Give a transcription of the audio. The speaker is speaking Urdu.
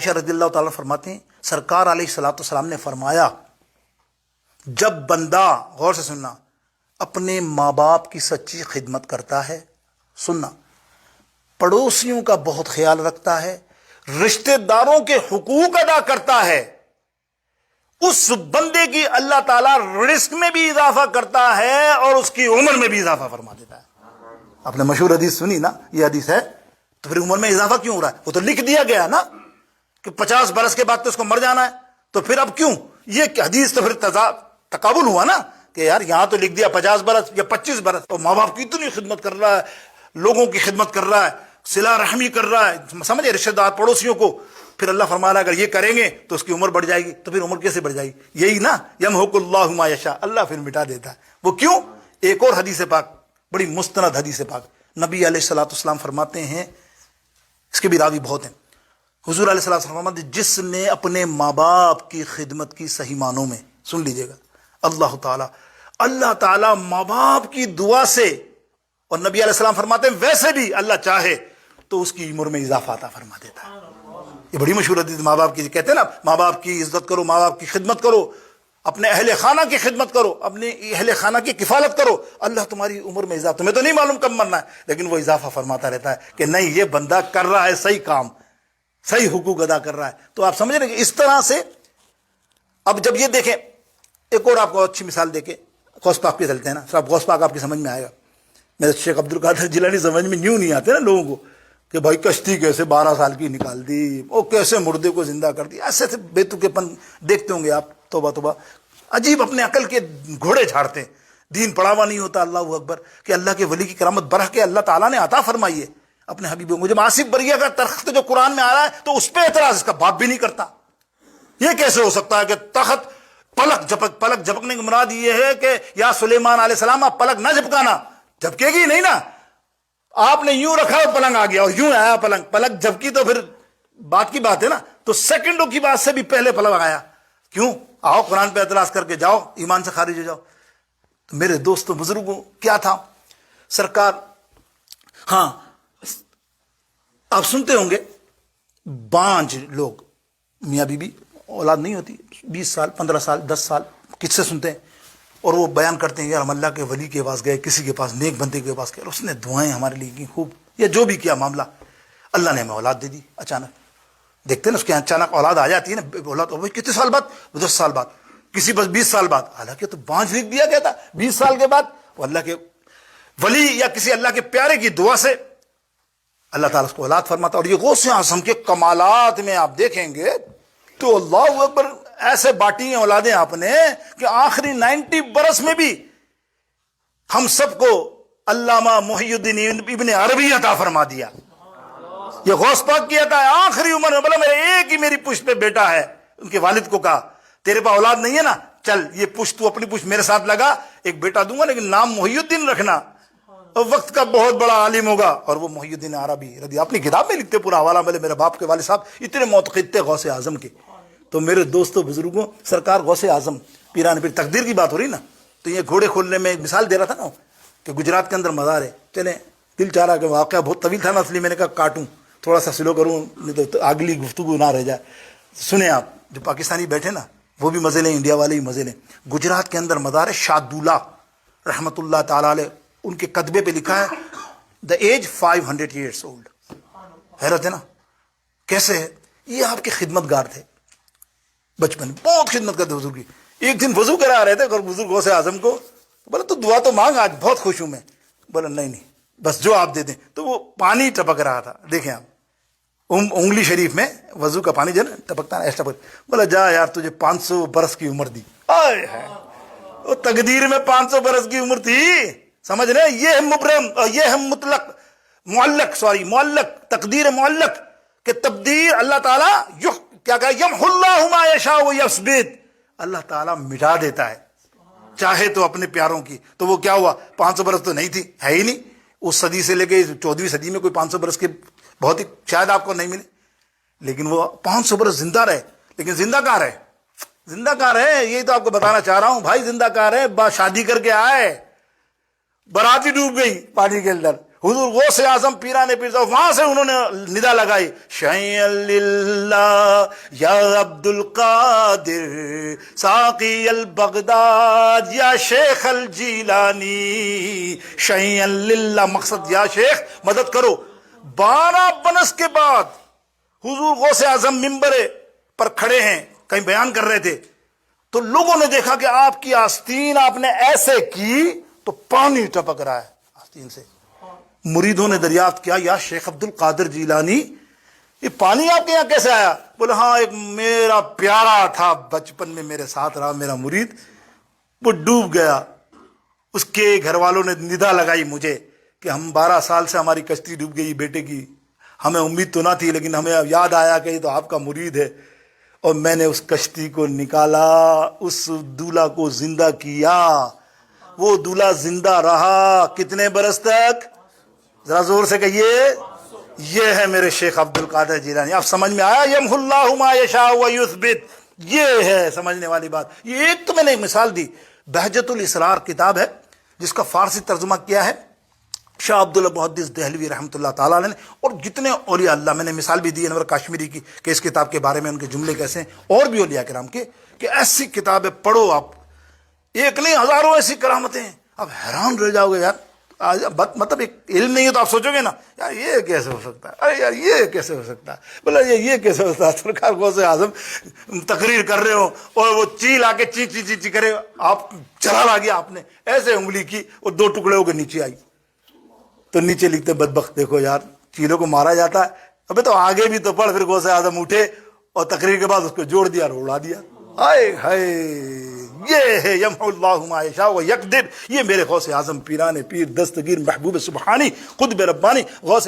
عائشہ رضی اللہ تعالیٰ فرماتے ہیں سرکار علیہ الصلوۃ والسلام نے فرمایا جب بندہ، غور سے سننا، اپنے ماں باپ کی سچی خدمت کرتا ہے، سننا، پڑوسیوں کا بہت خیال رکھتا ہے، رشتہ داروں کے حقوق ادا کرتا ہے، اس بندے کی اللہ تعالیٰ رزق میں بھی اضافہ کرتا ہے اور اس کی عمر میں بھی اضافہ فرما دیتا ہے۔ آپ نے مشہور حدیث سنی نا، یہ حدیث ہے، تو پھر عمر میں اضافہ کیوں ہو رہا ہے؟ وہ تو لکھ دیا گیا نا کہ 50 برس کے بعد تو اس کو مر جانا ہے، تو پھر اب کیوں؟ یہ حدیث تو پھر تقابل ہوا نا کہ یار یہاں تو لکھ دیا 50 برس یا 25 برس، تو ماں باپ کی اتنی خدمت کر رہا ہے، لوگوں کی خدمت کر رہا ہے، صلہ رحمی کر رہا ہے، سمجھے، رشتہ دار پڑوسیوں کو، پھر اللہ فرما رہا ہے اگر یہ کریں گے تو اس کی عمر بڑھ جائے گی، تو پھر عمر کیسے بڑھ جائے گی؟ یہی نا، یمحق اللہ ما یشاء، اللہ پھر مٹا دیتا ہے۔ وہ کیوں؟ ایک اور حدیث پاک، بڑی مستند حدیث پاک، نبی علیہ الصلوۃ والسلام فرماتے ہیں، اس کے بھی راوی بہت ہیں، حضور علیہ الصلوۃ والسلام فرماتے ہیں جس نے اپنے ماں باپ کی خدمت کی صحیح معنوں میں، سن لیجئے گا، اللہ تعالیٰ ماں باپ کی دعا سے، اور نبی علیہ السلام فرماتے ہیں ویسے بھی اللہ چاہے تو اس کی عمر میں اضافہ عطا فرما دیتا ہے۔ یہ بڑی مشہور حدیث، ماں باپ کی، کہتے ہیں نا ماں باپ کی عزت کرو، ماں باپ کی خدمت کرو، اپنے اہل خانہ کی خدمت کرو، اپنے اہل خانہ کی کفالت کرو، اللہ تمہاری عمر میں اضافہ، تمہیں تو نہیں معلوم کب مرنا ہے لیکن وہ اضافہ فرماتا رہتا ہے کہ نہیں یہ بندہ کر رہا ہے صحیح کام، صحیح حقوق ادا کر رہا ہے۔ تو آپ سمجھ رہے ہیں کہ اس طرح سے، اب جب یہ دیکھیں ایک اور آپ کو اچھی مثال دے کے غوث پاک پہ چلتے ہیں نا، صرف غوث پاک آپ کی سمجھ میں آئے گا، میرے شیخ عبد القادر جیلانی سمجھ میں یوں نہیں آتے نا لوگوں کو کہ بھائی کشتی کیسے 12 سال کی نکال دی، وہ کیسے مردے کو زندہ کر دی، ایسے بے تکے پن دیکھتے ہوں گے آپ، توبہ توبہ، عجیب اپنے عقل کے گھوڑے جھاڑتے ہیں، دین پڑھا ہوا نہیں ہوتا، اللہ اکبر، کہ اللہ کے ولی کی کرامت برہ کے اللہ تعالیٰ نے عطا فرمائی ہے اپنے حبیبوں کو۔ جب آصف بریہ کا تخت جو قرآن میں آ رہا ہے تو اس پہ اعتراض اس کا باپ بھی نہیں کرتا، یہ کیسے ہو سکتا ہے کہ تخت پلک جھپکنے کی مراد یہ ہے کہ یا سلیمان علیہ السلام آپ پلک نہ جھپکانا، جھپکے گی نہیں نا، آپ نے یوں رکھا اور پلنگ آ گیا اور یوں آیا پلک جھپکی تو پھر بات کی بات ہے نا، تو سیکنڈوں کی بات سے بھی پہلے پلک آیا، کیوں؟ آؤ قرآن پہ اعتراض کر کے جاؤ، ایمان سے خارج ہو جاؤ۔ تو میرے دوستوں بزرگوں کیا تھا سرکار، ہاں آپ سنتے ہوں گے بانج لوگ، میاں بی بی اولاد نہیں ہوتی، 20 سال 15 سال 10 سال کس سے سنتے ہیں، اور وہ بیان کرتے ہیں یار ہم اللہ کے ولی کے پاس گئے، کسی کے پاس نیک بندے کے پاس گئے، اس نے دعائیں ہمارے لیے کی خوب، یا جو بھی کیا معاملہ، اللہ نے ہمیں اولاد دے دی اچانک، دیکھتے ہیں نا اس کے اچانک اولاد آ جاتی ہے نا، اولاد کتنے سال بعد؟ 10 سال بعد، کسی بس 20 سال بعد، حالانکہ تو بانج لکھ دیا گیا تھا 20 سال کے بعد، وہ اللہ کے ولی یا کسی اللہ کے پیارے کی دعا سے اللہ تعالیٰ اس کو اولاد فرماتا۔ اور یہ غوث اعظم کے کمالات میں آپ دیکھیں گے تو اللہ اکبر، ایسے باٹی ہیں اولادیں آپ نے کہ آخری 90 برس میں بھی ہم سب کو علامہ محی الدین ابن عربی عطا فرما دیا۔ یہ غوث پاک کی عطا ہے، آخری عمر میں، بولا میرے ایک ہی میری پشت پہ بیٹا ہے، ان کے والد کو کہا تیرے پاس اولاد نہیں ہے نا، چل یہ پشت تو اپنی پشت میرے ساتھ لگا، ایک بیٹا دوں گا لیکن نام محی الدین رکھنا، وقت کا بہت بڑا عالم ہوگا۔ اور وہ محی الدین عربی رضی اپنی کتاب میں لکھتے، پورا حوالہ ملے، میرے باپ کے والد صاحب اتنے معتقد تھے غوث اعظم کے۔ تو میرے دوستوں بزرگوں، سرکار غوث اعظم پیران پیر، تقدیر کی بات ہو رہی نا، تو یہ گھوڑے کھولنے میں ایک مثال دے رہا تھا نا کہ گجرات کے اندر مزار ہے، چلیں دل چاہ رہا کہ واقعہ بہت طویل تھا نا، اس لیے میں نے کہا کاٹوں، تھوڑا سا سلو کروں نہیں تو اگلی گفتگو نہ رہ جائے۔ سنیں آپ، جو پاکستانی بیٹھے نا وہ بھی مزے لیں، انڈیا والے بھی مزے لیں۔ گجرات کے اندر مزار ہے شادولہ رحمۃ اللہ تعالیٰ علیہ، ان کے کتبے پہ لکھا ہے دا ایج 500 years old۔ حیرت ہے نا، کیسے ہے؟ یہ آپ کے خدمت گار تھے، بچپن میں بہت خدمت کرتے حضور کی۔ ایک دن وضو کرا رہے تھے اور بزرگ غوث اعظم کو بولا تو دعا تو مانگ، آج بہت خوش ہوں میں۔ بولا نہیں بس جو آپ دے دیں، تو وہ پانی ٹپک رہا تھا، دیکھیں آپ انگلی شریف میں وضو کا پانی جو نا ٹپکتا نا ایسا ٹپک، بولا جا یار تجھے 500 برس کی عمر دی۔ آئے ہے، وہ تقدیر میں 500 برس کی عمر تھی، سمجھ رہے ہیں؟ یہ ہے مبرم اور یہ ہے مطلق معلق، تقدیر معلق، کہ تبدیر اللہ تعالیٰ کیا کہا، یمحو اللہ ما یشاء ویثبت، اللہ تعالیٰ مٹا دیتا ہے چاہے تو اپنے پیاروں کی۔ تو وہ کیا ہوا، 500 برس تو نہیں تھی، ہے ہی نہیں، اس صدی سے لے کے 14ویں صدی میں کوئی 500 برس کے بہت ہی شاید آپ کو نہیں ملے، لیکن وہ 500 برس زندہ رہے۔ لیکن زندہ کہاں رہے؟ زندہ کہاں رہے؟ یہی تو آپ کو بتانا چاہ رہا ہوں بھائی، زندہ کہاں رہے؟ شادی کر کے آئے، باراتی ڈوب گئی پانی کے اندر، حضور غوث اعظم پیران پیر صاحب، وہاں سے انہوں نے ندا لگائی، شیئا للہ یا عبد القادر ساقی البغداد یا شیخ الجیلانی، شیئا للہ، مقصد یا شیخ مدد کرو۔ 12 برس کے بعد حضور غوث اعظم ممبر پر کھڑے ہیں، کہیں بیان کر رہے تھے، تو لوگوں نے دیکھا کہ آپ کی آستین آپ نے ایسے کی تو پانی ٹپک رہا ہے آستین سے۔ مریدوں نے دریافت کیا، یا شیخ عبد القادر جیلانی، یہ پانی آپ کے یہاں کیسے آیا؟ بولے ہاں، ایک میرا پیارا تھا بچپن میں میرے ساتھ رہا میرا مرید، وہ ڈوب گیا، اس کے گھر والوں نے ندا لگائی مجھے کہ ہم 12 سال سے ہماری کشتی ڈوب گئی بیٹے کی، ہمیں امید تو نہ تھی لیکن ہمیں اب یاد آیا کہ یہ تو آپ کا مرید ہے، اور میں نے اس کشتی کو نکالا، اس دولہا کو زندہ کیا، وہ دولہا زندہ رہا کتنے برس تک؟ ذرا زور سے کہیے، یہ ہے میرے شیخ عبد القادر جیلانی۔ اب سمجھ میں آیا؟ یمحو اللہ ما یشاء ویثبت، یہ ہے سمجھنے والی بات۔ یہ ایک تو میں نے مثال دی، بہجت الاسرار کتاب ہے جس کا فارسی ترجمہ کیا ہے شاہ عبداللہ محدث دہلوی رحمۃ اللہ تعالیٰ علیہ نے، اور جتنے اولیاء اللہ، میں نے مثال بھی دی انور کاشمیری کی کہ اس کتاب کے بارے میں ان کے جملے کیسے ہیں، اور بھی اولیاء کرام کے، کہ ایسی کتابیں پڑھو آپ، ایک نہیں ہزاروں ایسی کرامتیں ہیں، آپ حیران رہ جاؤ گے یار۔ مطلب ایک علم نہیں ہے تو آپ سوچو گے نا یار یہ کیسے ہو سکتا ہے، ارے یار یہ کیسے ہو سکتا ہے، بولا یہ کیسے ہوتا ہے؟ سرکار غوث اعظم تقریر کر رہے ہو اور وہ چیل آ کے چی چی چی چی کرے، آپ چلا لا گیا، آپ نے ایسے انگلی کی اور 2 ٹکڑے ہو کے نیچے آئی، تو نیچے لکھتے بدبخت دیکھو یار، چیلوں کو مارا جاتا ہے، ابھی تو آگے بھی تو پڑھ۔ پھر غوث اعظم اٹھے اور تقریر کے بعد اس کو جوڑ دیا اور اڑا دیا۔ ہائے ہائے، یہ ہے یمحو اللہ ما یشاء ویقدر، یہ میرے غوث اعظم پیران پیر دستگیر محبوب سبحانی قطب ربانی غوث